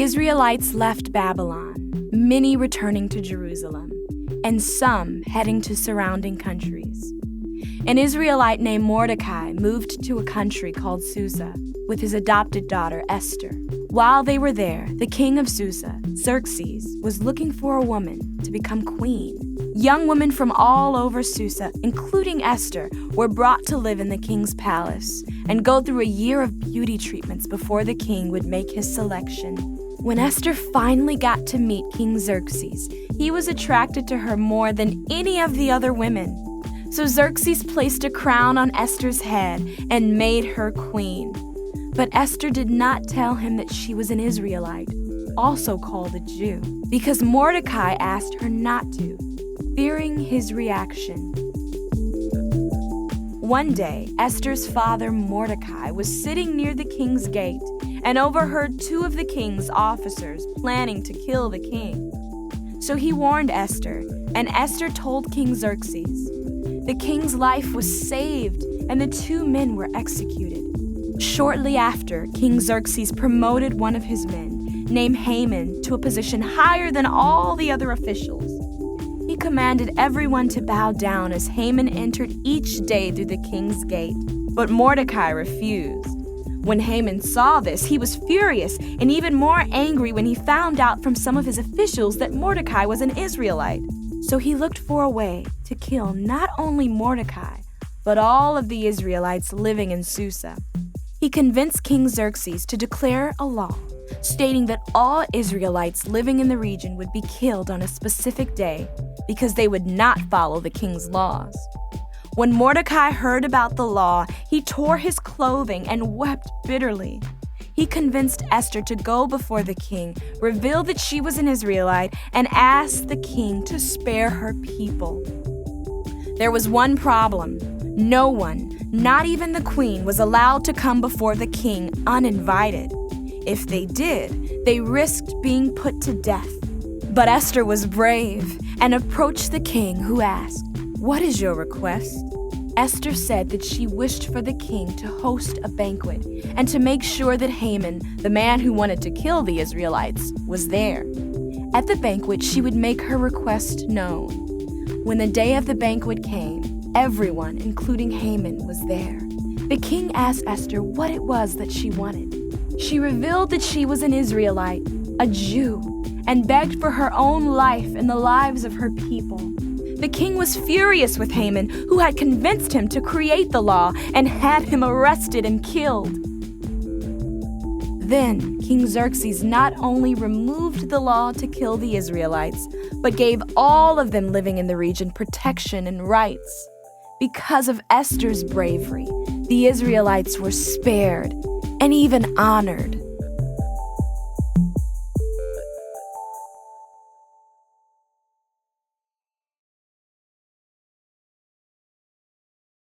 Israelites left Babylon, many returning to Jerusalem, and some heading to surrounding countries. An Israelite named Mordecai moved to a country called Susa with his adopted daughter Esther. While they were there, the king of Susa, Xerxes, was looking for a woman to become queen. Young women from all over Susa, including Esther, were brought to live in the king's palace and go through a year of beauty treatments before the king would make his selection. When Esther finally got to meet King Xerxes, he was attracted to her more than any of the other women. So Xerxes placed a crown on Esther's head and made her queen. But Esther did not tell him that she was an Israelite, also called a Jew, because Mordecai asked her not to, fearing his reaction. One day, Esther's father, Mordecai, was sitting near the king's gate and overheard two of the king's officers planning to kill the king. So he warned Esther, and Esther told King Xerxes. The king's life was saved, and the two men were executed. Shortly after, King Xerxes promoted one of his men, named Haman, to a position higher than all the other officials. He commanded everyone to bow down as Haman entered each day through the king's gate, but Mordecai refused. When Haman saw this, he was furious and even more angry when he found out from some of his officials that Mordecai was an Israelite. So he looked for a way to kill not only Mordecai, but all of the Israelites living in Susa. He convinced King Xerxes to declare a law stating that all Israelites living in the region would be killed on a specific day because they would not follow the king's laws. When Mordecai heard about the law, he tore his clothing and wept bitterly. He convinced Esther to go before the king, reveal that she was an Israelite, and ask the king to spare her people. There was one problem. No one, not even the queen, was allowed to come before the king uninvited. If they did, they risked being put to death. But Esther was brave and approached the king, who asked, "What is your request?" Esther said that she wished for the king to host a banquet and to make sure that Haman, the man who wanted to kill the Israelites, was there. At the banquet, she would make her request known. When the day of the banquet came, everyone, including Haman, was there. The king asked Esther what it was that she wanted. She revealed that she was an Israelite, a Jew, and begged for her own life and the lives of her people. The king was furious with Haman, who had convinced him to create the law and had him arrested and killed. Then King Xerxes not only removed the law to kill the Israelites, but gave all of them living in the region protection and rights. Because of Esther's bravery, the Israelites were spared and even honored.